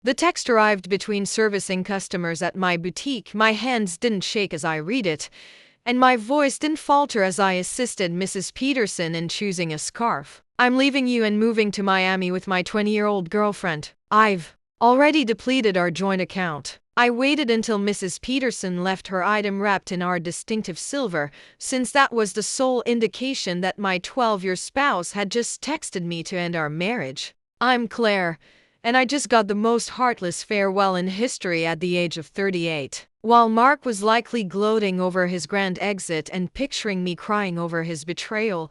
The text arrived between servicing customers at my boutique. My hands didn't shake as I read it, and my voice didn't falter as I assisted Mrs. Peterson in choosing a scarf. I'm leaving you and moving to Miami with my 20-year-old girlfriend. I've already depleted our joint account. I waited until Mrs. Peterson left her item wrapped in our distinctive silver, since that was the sole indication that my 12-year spouse had just texted me to end our marriage. I'm Claire, and I just got the most heartless farewell in history at the age of 38. While Mark was likely gloating over his grand exit and picturing me crying over his betrayal,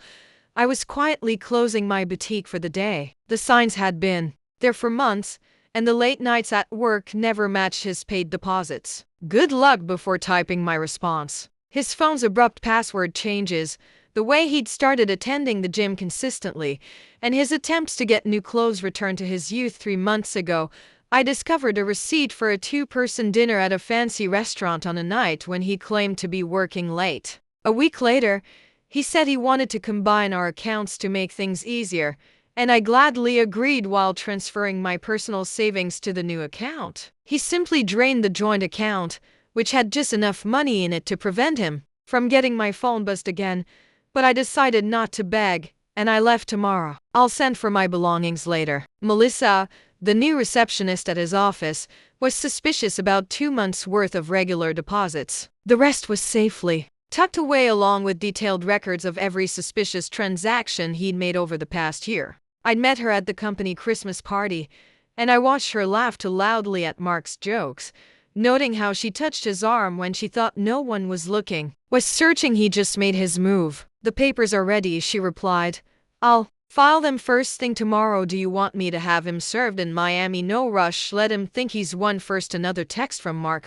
I was quietly closing my boutique for the day. The signs had been there for months, and the late nights at work never matched his paid deposits. Good luck before typing my response. His phone's abrupt password changes, the way he'd started attending the gym consistently, and his attempts to get new clothes returned to his youth 3 months ago. I discovered a receipt for a 2-person dinner at a fancy restaurant on a night when he claimed to be working late. A week later, he said he wanted to combine our accounts to make things easier, and I gladly agreed while transferring my personal savings to the new account. He simply drained the joint account, which had just enough money in it to prevent him from getting my phone buzzed again, but I decided not to beg, and I left tomorrow. I'll send for my belongings later. Melissa, the new receptionist at his office, was suspicious about 2 months' worth of regular deposits. The rest was safely tucked away along with detailed records of every suspicious transaction he'd made over the past year. I'd met her at the company Christmas party, and I watched her laugh too loudly at Mark's jokes, noting how she touched his arm when she thought no one was looking. Was searching he just made his move. The papers are ready, she replied. I'll file them first thing tomorrow. Do you want me to have him served in Miami? No rush, let him think he's won first. Another text from Mark.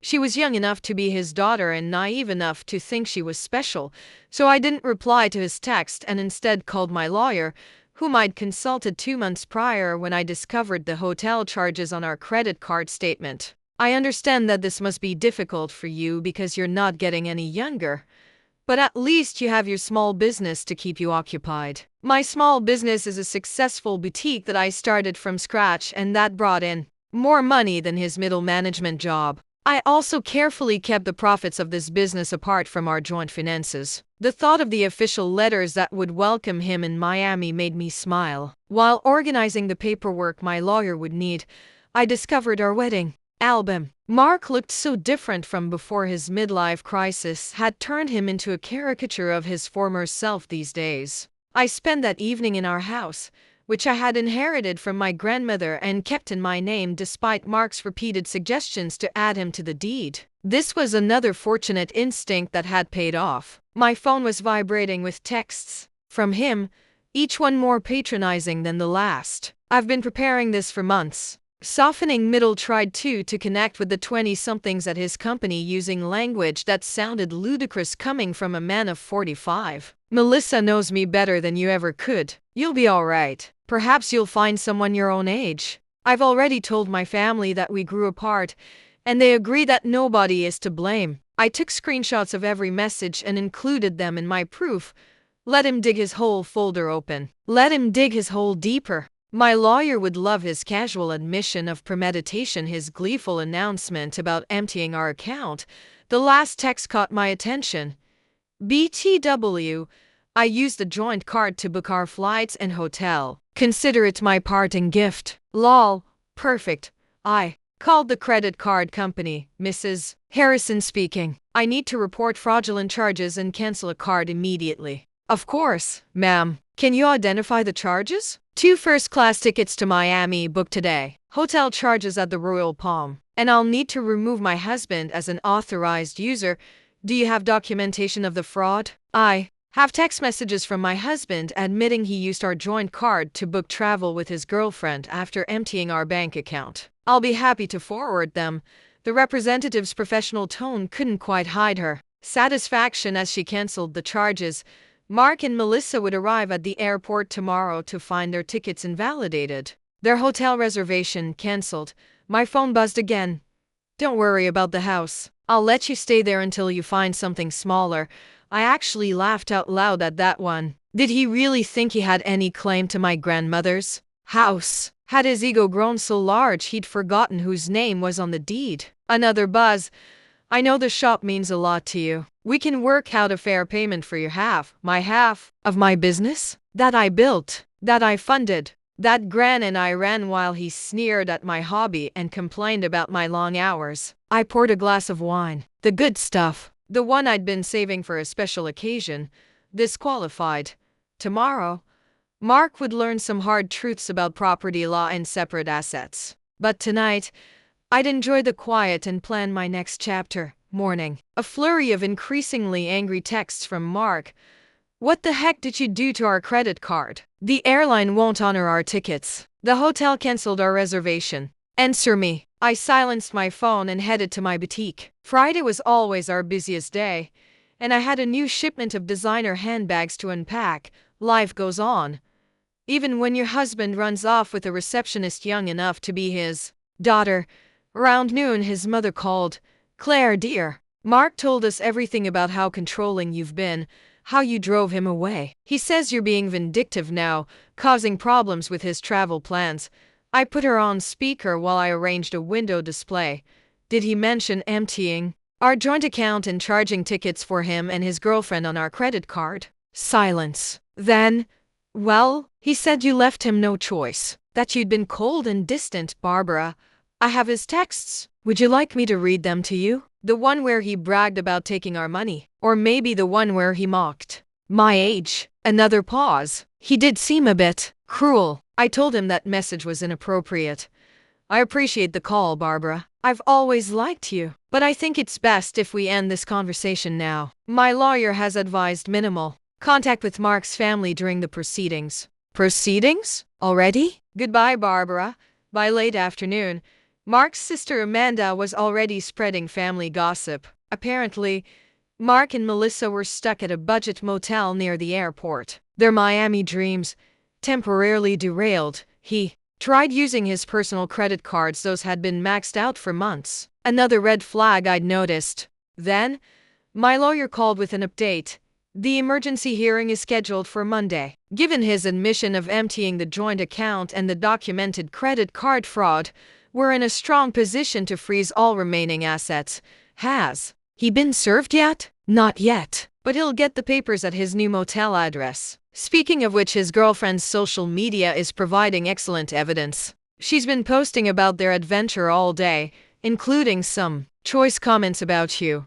She was young enough to be his daughter and naive enough to think she was special, so I didn't reply to his text and instead called my lawyer, whom I'd consulted 2 months prior when I discovered the hotel charges on our credit card statement. I understand that this must be difficult for you because you're not getting any younger, but at least you have your small business to keep you occupied. My small business is a successful boutique that I started from scratch, and that brought in more money than his middle management job. I also carefully kept the profits of this business apart from our joint finances. The thought of the official letters that would welcome him in Miami made me smile. While organizing the paperwork my lawyer would need, I discovered our wedding album. Mark looked so different from before. His midlife crisis had turned him into a caricature of his former self these days. I spent that evening in our house, which I had inherited from my grandmother and kept in my name despite Mark's repeated suggestions to add him to the deed. This was another fortunate instinct that had paid off. My phone was vibrating with texts from him, each one more patronizing than the last. I've been preparing this for months. Softening middle tried to connect with the 20-somethings at his company using language that sounded ludicrous coming from a man of 45. Melissa knows me better than you ever could. You'll be all right. Perhaps you'll find someone your own age. I've already told my family that we grew apart, and they agree that nobody is to blame. I took screenshots of every message and included them in my proof. Let him dig his whole folder open. Let him dig his hole deeper. My lawyer would love his casual admission of premeditation, his gleeful announcement about emptying our account. The last text caught my attention. BTW, I used the joint card to book our flights and hotel. Consider it my parting gift. Lol, perfect. I called the credit card company. Mrs. Harrison speaking. I need to report fraudulent charges and cancel a card immediately. Of course, ma'am. Can you identify the charges? 2 first-class tickets to Miami booked today. Hotel charges at the Royal Palm. And I'll need to remove my husband as an authorized user. Do you have documentation of the fraud? I have text messages from my husband admitting he used our joint card to book travel with his girlfriend after emptying our bank account. I'll be happy to forward them. The representative's professional tone couldn't quite hide her satisfaction as she canceled the charges. Mark and Melissa would arrive at the airport tomorrow to find their tickets invalidated. Their hotel reservation canceled. My phone buzzed again. Don't worry about the house. I'll let you stay there until you find something smaller. I actually laughed out loud at that one. Did he really think he had any claim to my grandmother's house? Had his ego grown so large he'd forgotten whose name was on the deed? Another buzz. I know the shop means a lot to you. We can work out a fair payment for your half, my half, of my business? That I built, that I funded, that Gran and I ran while he sneered at my hobby and complained about my long hours. I poured a glass of wine. The good stuff. The one I'd been saving for a special occasion. Disqualified. Tomorrow, Mark would learn some hard truths about property law and separate assets. But tonight, I'd enjoy the quiet and plan my next chapter. Morning. A flurry of increasingly angry texts from Mark. What the heck did you do to our credit card? The airline won't honor our tickets. The hotel canceled our reservation. Answer me. I silenced my phone and headed to my boutique. Friday was always our busiest day, and I had a new shipment of designer handbags to unpack. Life goes on. Even when your husband runs off with a receptionist young enough to be his daughter. Around noon his mother called. Claire, dear. Mark told us everything about how controlling you've been, how you drove him away. He says you're being vindictive now, causing problems with his travel plans. I put her on speaker while I arranged a window display. Did he mention emptying our joint account and charging tickets for him and his girlfriend on our credit card? Silence. Then, well, he said you left him no choice, that you'd been cold and distant, Barbara. I have his texts. Would you like me to read them to you? The one where he bragged about taking our money, or maybe the one where he mocked my age. Another pause. He did seem a bit cruel. I told him that message was inappropriate. I appreciate the call, Barbara. I've always liked you, but I think it's best if we end this conversation now. My lawyer has advised minimal contact with Mark's family during the proceedings. Proceedings? Already? Goodbye, Barbara. By late afternoon, Mark's sister Amanda was already spreading family gossip. Apparently, Mark and Melissa were stuck at a budget motel near the airport. Their Miami dreams temporarily derailed. He tried using his personal credit cards, those had been maxed out for months. Another red flag I'd noticed. Then, my lawyer called with an update. The emergency hearing is scheduled for Monday. Given his admission of emptying the joint account and the documented credit card fraud, we're in a strong position to freeze all remaining assets. Has he been served yet? Not yet. But he'll get the papers at his new motel address. Speaking of which, his girlfriend's social media is providing excellent evidence. She's been posting about their adventure all day, including some choice comments about you.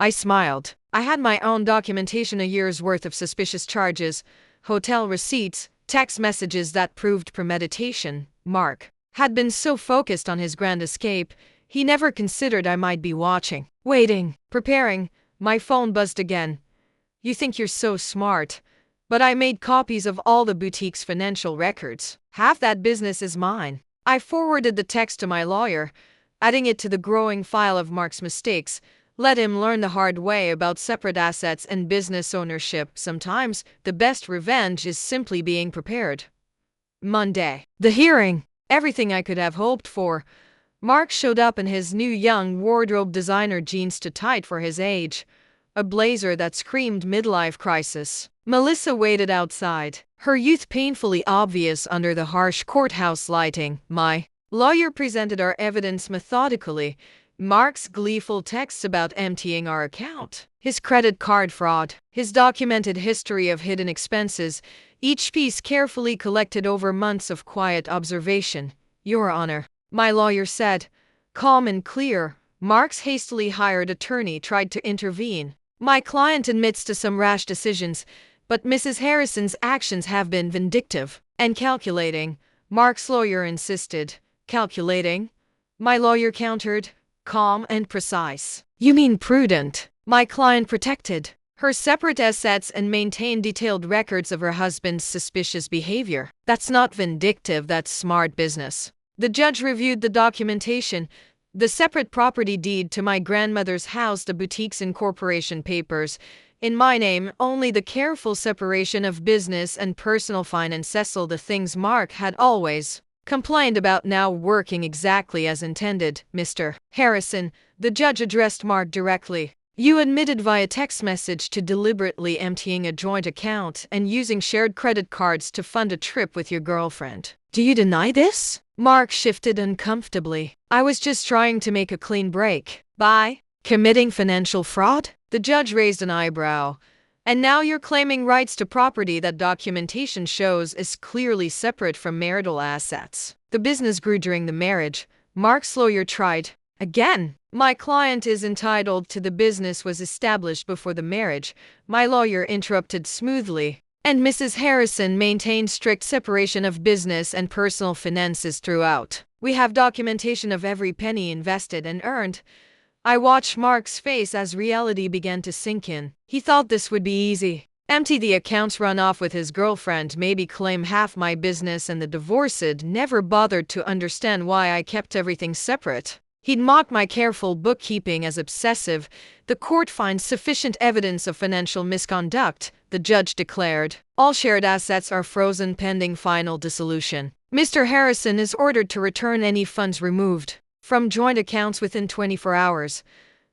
I smiled. I had my own documentation, a year's worth of suspicious charges, hotel receipts, text messages that proved premeditation. Mark had been so focused on his grand escape, he never considered I might be watching, waiting, preparing. My phone buzzed again. You think you're so smart, but I made copies of all the boutique's financial records. Half that business is mine. I forwarded the text to my lawyer, adding it to the growing file of Mark's mistakes. Let him learn the hard way about separate assets and business ownership. Sometimes the best revenge is simply being prepared. Monday. The hearing. Everything I could have hoped for. Mark showed up in his new young wardrobe designer jeans too tight for his age. A blazer that screamed midlife crisis. Melissa waited outside, her youth painfully obvious under the harsh courthouse lighting. My lawyer presented our evidence methodically. Mark's gleeful texts about emptying our account, his credit card fraud, his documented history of hidden expenses, each piece carefully collected over months of quiet observation. Your Honor, my lawyer said, calm and clear. Mark's hastily hired attorney tried to intervene. My client admits to some rash decisions, but Mrs. Harrison's actions have been vindictive and calculating. Mark's lawyer insisted. Calculating? My lawyer countered, calm and precise. You mean prudent? My client protected her separate assets and maintained detailed records of her husband's suspicious behavior. That's not vindictive, that's smart business. The judge reviewed the documentation, the separate property deed to my grandmother's house, the boutique's incorporation papers, in my name, only the careful separation of business and personal finance. Cecil, the things Mark had always complained about now working exactly as intended. Mr. Harrison, the judge addressed Mark directly. You admitted via text message to deliberately emptying a joint account and using shared credit cards to fund a trip with your girlfriend. Do you deny this? Mark shifted uncomfortably. I was just trying to make a clean break. By committing financial fraud? The judge raised an eyebrow. And now you're claiming rights to property that documentation shows is clearly separate from marital assets. The business grew during the marriage. Mark's lawyer tried. Again, my client is entitled to the business was established before the marriage. My lawyer interrupted smoothly. And Mrs. Harrison maintained strict separation of business and personal finances throughout. We have documentation of every penny invested and earned. I watched Mark's face as reality began to sink in. He thought this would be easy. Empty the accounts, run off with his girlfriend, maybe claim half my business and the divorced, never bothered to understand why I kept everything separate. He'd mocked my careful bookkeeping as obsessive. The court finds sufficient evidence of financial misconduct, the judge declared. All shared assets are frozen pending final dissolution. Mr. Harrison is ordered to return any funds removed from joint accounts within 24 hours.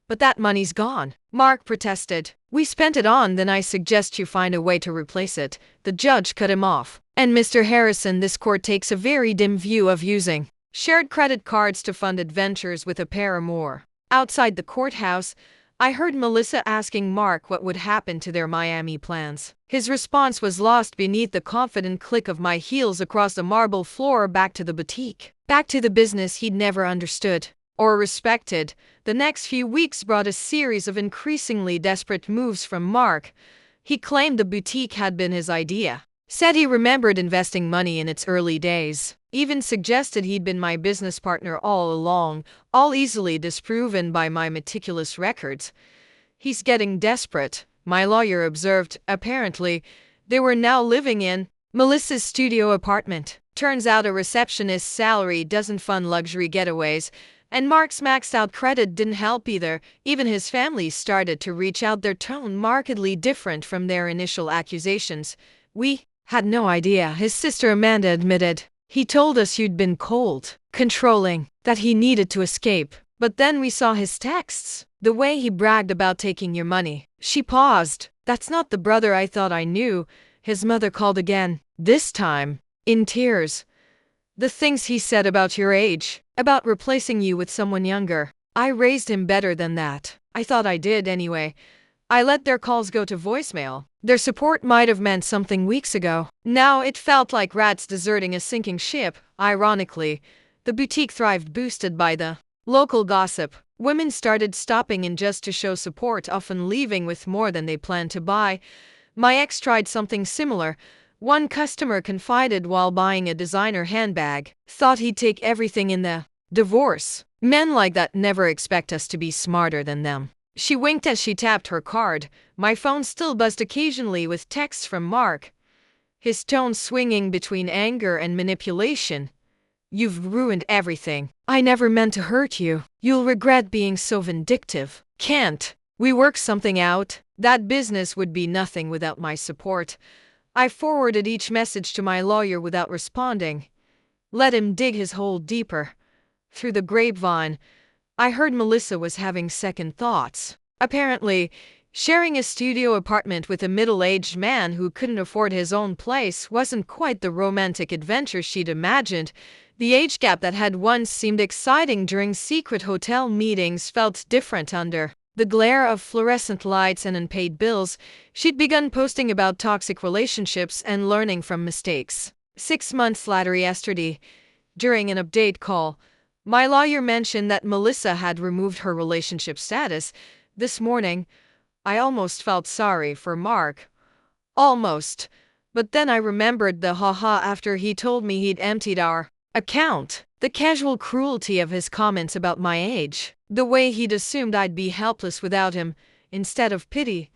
But that money's gone. Mark protested. We spent it on, then I suggest you find a way to replace it. The judge cut him off. And Mr. Harrison, this court takes a very dim view of using shared credit cards to fund adventures with a paramour. Outside the courthouse, I heard Melissa asking Mark what would happen to their Miami plans. His response was lost beneath the confident click of my heels across the marble floor, back to the boutique. Back to the business he'd never understood or respected. The next few weeks brought a series of increasingly desperate moves from Mark. He claimed the boutique had been his idea. Said he remembered investing money in its early days. Even suggested he'd been my business partner all along, all easily disproven by my meticulous records. He's getting desperate, my lawyer observed. Apparently, they were now living in Melissa's studio apartment. Turns out a receptionist's salary doesn't fund luxury getaways, and Mark's maxed out credit didn't help either. Even his family started to reach out, their tone markedly different from their initial accusations. We had no idea, his sister Amanda admitted. He told us you'd been cold, controlling, that he needed to escape. But then we saw his texts, the way he bragged about taking your money. She paused. That's not the brother I thought I knew. His mother called again, this time in tears. The things he said about your age, about replacing you with someone younger. I raised him better than that. I thought I did anyway. I let their calls go to voicemail. Their support might have meant something weeks ago. Now it felt like rats deserting a sinking ship. Ironically, the boutique thrived, boosted by the local gossip. Women started stopping in just to show support, often leaving with more than they planned to buy. My ex tried something similar. One customer confided while buying a designer handbag, thought he'd take everything in the divorce. Men like that never expect us to be smarter than them. She winked as she tapped her card. My phone still buzzed occasionally with texts from Mark, his tone swinging between anger and manipulation. You've ruined everything. I never meant to hurt you. You'll regret being so vindictive. Can't we work something out? That business would be nothing without my support. I forwarded each message to my lawyer without responding. Let him dig his hole deeper. Through the grapevine, I heard Melissa was having second thoughts. Apparently, sharing a studio apartment with a middle-aged man who couldn't afford his own place wasn't quite the romantic adventure she'd imagined. The age gap that had once seemed exciting during secret hotel meetings felt different under the glare of fluorescent lights and unpaid bills. She'd begun posting about toxic relationships and learning from mistakes. 6 months later yesterday, during an update call, my lawyer mentioned that Melissa had removed her relationship status. This morning, I almost felt sorry for Mark. Almost. But then I remembered the haha after he told me he'd emptied our account. The casual cruelty of his comments about my age. The way he'd assumed I'd be helpless without him, instead of pity.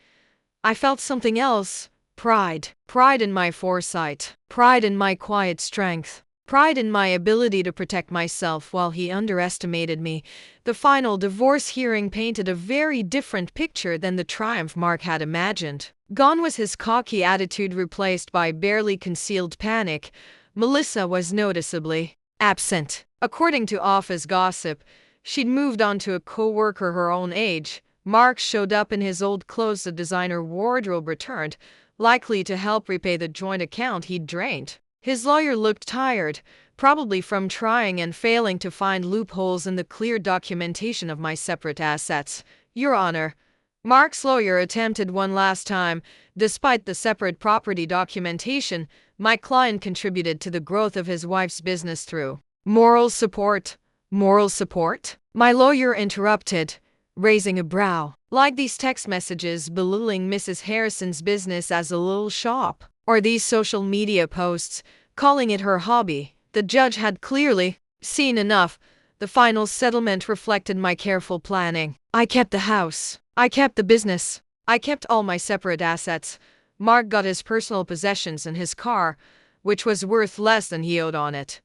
I felt something else. Pride. Pride in my foresight. Pride in my quiet strength. Pride in my ability to protect myself while he underestimated me. The final divorce hearing painted a very different picture than the triumph Mark had imagined. Gone was his cocky attitude, replaced by barely concealed panic. Melissa was noticeably absent. According to office gossip, she'd moved on to a co-worker her own age, Mark showed up in his old clothes, a designer wardrobe returned, likely to help repay the joint account he'd drained. His lawyer looked tired, probably from trying and failing to find loopholes in the clear documentation of my separate assets. Your Honor, Mark's lawyer attempted one last time. Despite the separate property documentation, my client contributed to the growth of his wife's business through moral support. Moral support? My lawyer interrupted, raising a brow. Like these text messages belittling Mrs. Harrison's business as a little shop, or these social media posts calling it her hobby. The judge had clearly seen enough. The final settlement reflected my careful planning. I kept the house. I kept the business. I kept all my separate assets. Mark got his personal possessions and his car, which was worth less than he owed on it.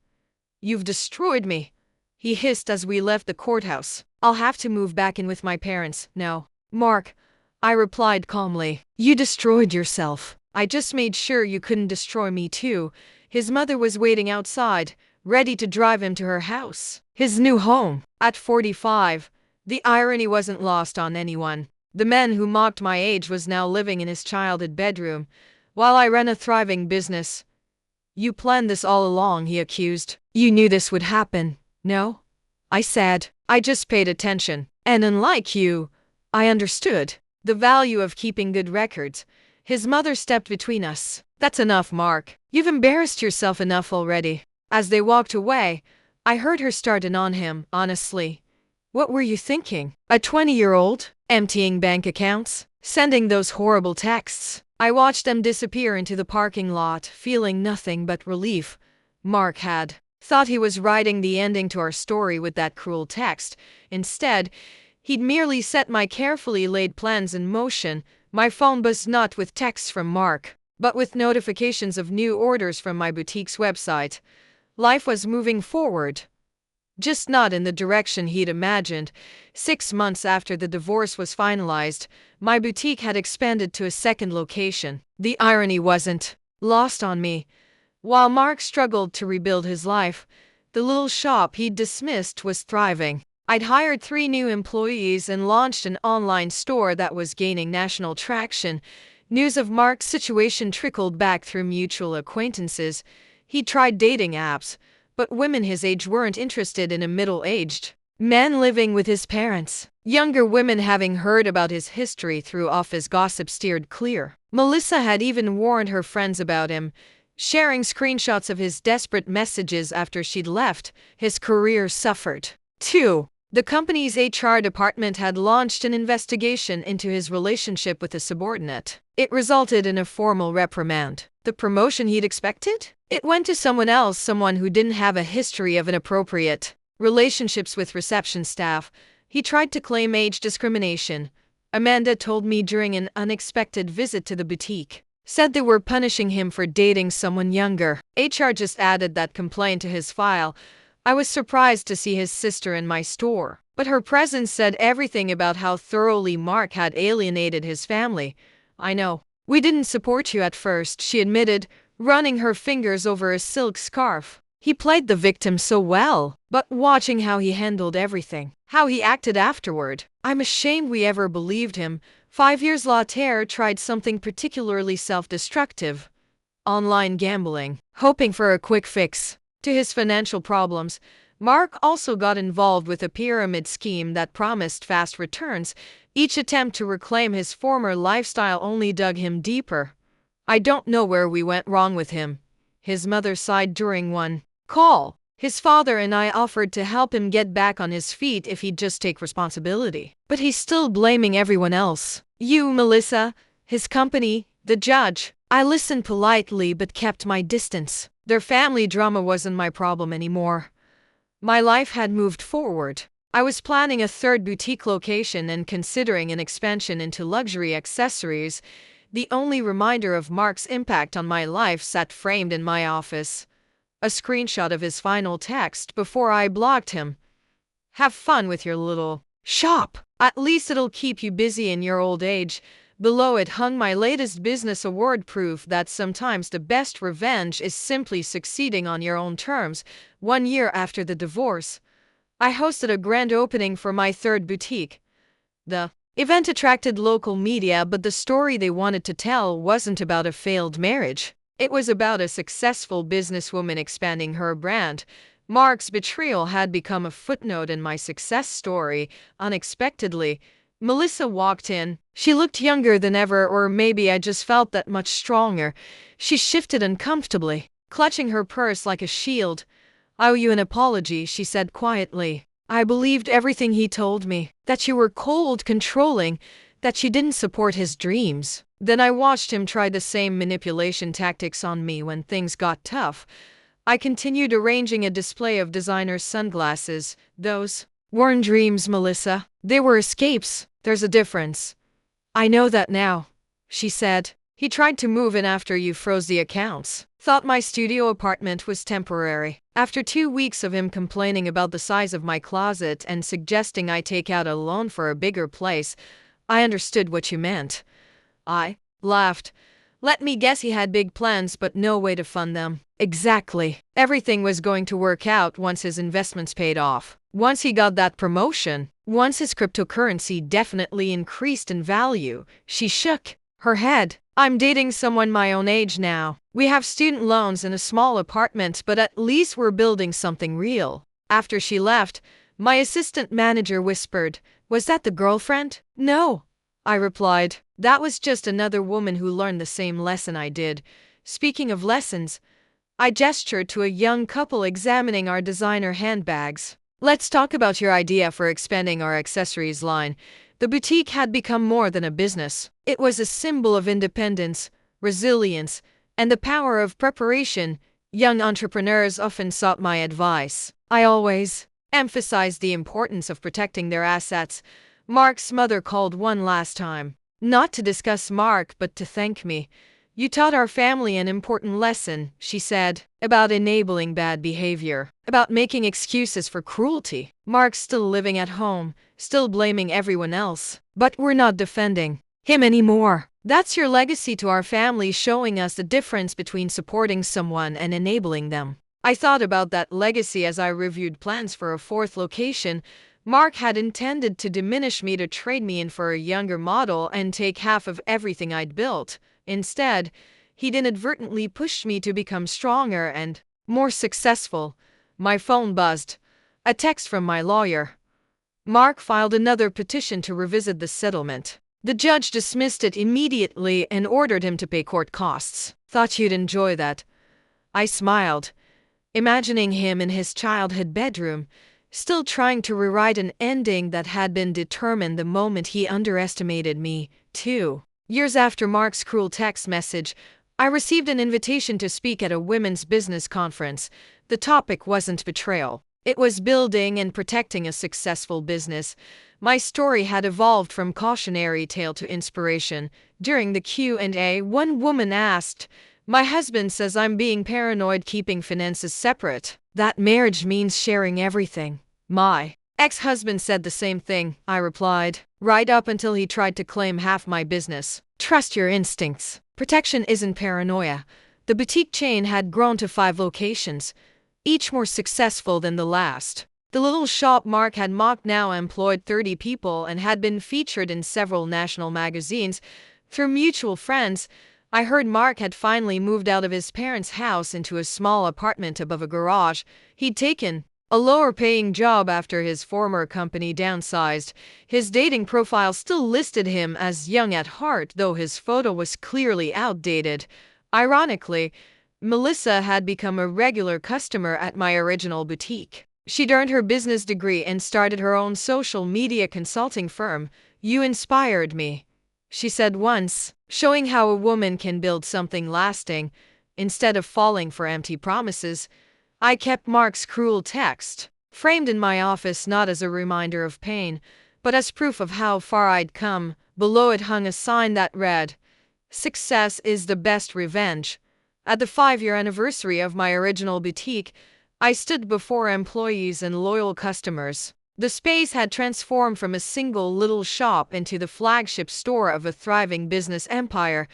You've destroyed me, he hissed as we left the courthouse. I'll have to move back in with my parents now. Mark, I replied calmly. You destroyed yourself. I just made sure you couldn't destroy me too. His mother was waiting outside, ready to drive him to her house, his new home. At 45, the irony wasn't lost on anyone. The man who mocked my age was now living in his childhood bedroom, while I ran a thriving business. You planned this all along, he accused. You knew this would happen, no? I said. I just paid attention. And unlike you, I understood the value of keeping good records. His mother stepped between us. That's enough, Mark. You've embarrassed yourself enough already. As they walked away, I heard her start in on him, honestly. What were you thinking? A 20-year-old? Emptying bank accounts? Sending those horrible texts? I watched them disappear into the parking lot, feeling nothing but relief. Mark had thought he was writing the ending to our story with that cruel text. Instead, he'd merely set my carefully laid plans in motion. My phone buzzed not with texts from Mark, but with notifications of new orders from my boutique's website. Life was moving forward, just not in the direction he'd imagined. 6 months after the divorce was finalized, my boutique had expanded to a second location. The irony wasn't lost on me. While Mark struggled to rebuild his life, the little shop he'd dismissed was thriving. I'd hired 3 new employees and launched an online store that was gaining national traction. News of Mark's situation trickled back through mutual acquaintances. He'd tried dating apps, but women his age weren't interested in a middle-aged man living with his parents. Younger women, having heard about his history through office gossip, steered clear. Melissa had even warned her friends about him, sharing screenshots of his desperate messages after she'd left. His career suffered, too. The company's HR department had launched an investigation into his relationship with a subordinate. It resulted in a formal reprimand. The promotion he'd expected? It went to someone else, someone who didn't have a history of inappropriate relationships with reception staff. He tried to claim age discrimination. Amanda told me during an unexpected visit to the boutique. Said they were punishing him for dating someone younger. HR just added that complaint to his file. I was surprised to see his sister in my store, but her presence said everything about how thoroughly Mark had alienated his family. I know. We didn't support you at first, she admitted, running her fingers over a silk scarf. He played the victim so well, but watching how he handled everything, how he acted afterward, I'm ashamed we ever believed him. 5 years later, tried something particularly self-destructive. Online gambling, hoping for a quick fix to his financial problems. Mark also got involved with a pyramid scheme that promised fast returns. Each attempt to reclaim his former lifestyle only dug him deeper. I don't know where we went wrong with him. His mother sighed during one call. His father and I offered to help him get back on his feet if he'd just take responsibility. But he's still blaming everyone else. You, Melissa, his company, the judge. I listened politely but kept my distance. Their family drama wasn't my problem anymore. My life had moved forward. I was planning a 3rd boutique location and considering an expansion into luxury accessories. The only reminder of Mark's impact on my life sat framed in my office. A screenshot of his final text before I blocked him. Have fun with your little shop. At least it'll keep you busy in your old age. Below it hung my latest business award, proof that sometimes the best revenge is simply succeeding on your own terms. 1 year after the divorce, I hosted a grand opening for my 3rd boutique. The event attracted local media, but the story they wanted to tell wasn't about a failed marriage. It was about a successful businesswoman expanding her brand. Mark's betrayal had become a footnote in my success story. Unexpectedly, Melissa walked in. She looked younger than ever, or maybe I just felt that much stronger. She shifted uncomfortably, clutching her purse like a shield. "I owe you an apology," she said quietly. "I believed everything he told me, that you were cold, controlling, that you didn't support his dreams." Then I watched him try the same manipulation tactics on me when things got tough. I continued arranging a display of designer sunglasses. "Those weren't dreams, Melissa. They were escapes. There's a difference." "I know that now," she said. "He tried to move in after you froze the accounts. Thought my studio apartment was temporary. After 2 weeks of him complaining about the size of my closet and suggesting I take out a loan for a bigger place, I understood what you meant." I laughed. "Let me guess, he had big plans but no way to fund them." "Exactly. Everything was going to work out once his investments paid off. Once he got that promotion. Once his cryptocurrency definitely increased in value." She shook her head. "I'm dating someone my own age now. We have student loans and a small apartment, but at least we're building something real." After she left, my assistant manager whispered, "Was that the girlfriend?" "No," I replied. "That was just another woman who learned the same lesson I did." Speaking of lessons, I gestured to a young couple examining our designer handbags. "Let's talk about your idea for expanding our accessories line." The boutique had become more than a business. It was a symbol of independence, resilience, and the power of preparation. Young entrepreneurs often sought my advice. I always emphasized the importance of protecting their assets. Mark's mother called one last time. Not to discuss Mark, but to thank me. "You taught our family an important lesson," she said, "about enabling bad behavior, about making excuses for cruelty." Mark's still living at home, still blaming everyone else. But we're not defending him anymore. That's your legacy to our family, showing us the difference between supporting someone and enabling them. I thought about that legacy as I reviewed plans for a fourth location. Mark had intended to diminish me, to trade me in for a younger model and take half of everything I'd built. Instead, he'd inadvertently pushed me to become stronger and more successful. My phone buzzed. A text from my lawyer. Mark filed another petition to revisit the settlement. The judge dismissed it immediately and ordered him to pay court costs. "Thought you'd enjoy that." I smiled, imagining him in his childhood bedroom, still trying to rewrite an ending that had been determined the moment he underestimated me. 2 years after Mark's cruel text message, I received an invitation to speak at a women's business conference. The topic wasn't betrayal. It was building and protecting a successful business. My story had evolved from cautionary tale to inspiration. During the Q&A, one woman asked, "My husband says I'm being paranoid keeping finances separate. That marriage means sharing everything." "My ex-husband said the same thing," I replied, "right up until he tried to claim half my business." Trust your instincts. Protection isn't paranoia. The boutique chain had grown to 5 locations, each more successful than the last. The little shop Mark had mocked now employed 30 people and had been featured in several national magazines. Through mutual friends, I heard Mark had finally moved out of his parents' house into a small apartment above a garage. He'd taken a lower-paying job after his former company downsized. His dating profile still listed him as young at heart, though his photo was clearly outdated. Ironically, Melissa had become a regular customer at my original boutique. She'd earned her business degree and started her own social media consulting firm. "You inspired me," she said once, showing how a woman can build something lasting instead of falling for empty promises. I kept Mark's cruel text framed in my office, not as a reminder of pain, but as proof of how far I'd come. Below it hung a sign that read, "Success is the best revenge." At the 5-year anniversary of my original boutique, I stood before employees and loyal customers. The space had transformed from a single little shop into the flagship store of a thriving business empire.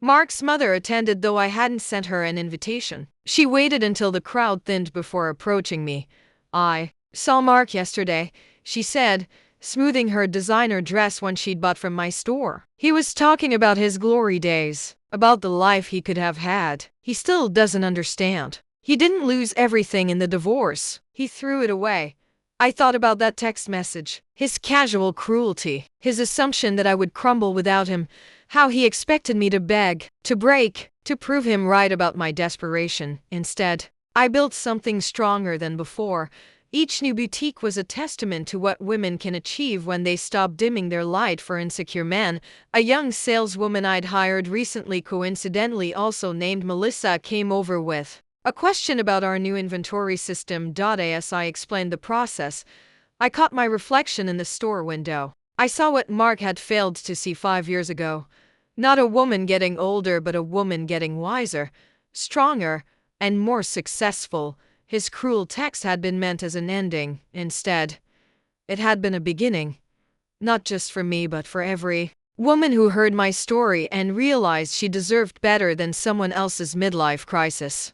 Mark's mother attended, though I hadn't sent her an invitation. She waited until the crowd thinned before approaching me. "I saw Mark yesterday," she said, smoothing her designer dress one she'd bought from my store. He was talking about his glory days, about the life he could have had. He still doesn't understand. He didn't lose everything in the divorce. He threw it away. I thought about that text message, his casual cruelty, his assumption that I would crumble without him, how he expected me to beg, to break, to prove him right about my desperation. Instead, I built something stronger than before. Each new boutique was a testament to what women can achieve when they stop dimming their light for insecure men. A young saleswoman I'd hired recently, coincidentally also named Melissa, came over with a question about our new inventory system. As I explained the process, I caught my reflection in the store window. I saw what Mark had failed to see 5 years ago. Not a woman getting older, but a woman getting wiser, stronger, and more successful. His cruel text had been meant as an ending. Instead, it had been a beginning. Not just for me, but for every woman who heard my story and realized she deserved better than someone else's midlife crisis.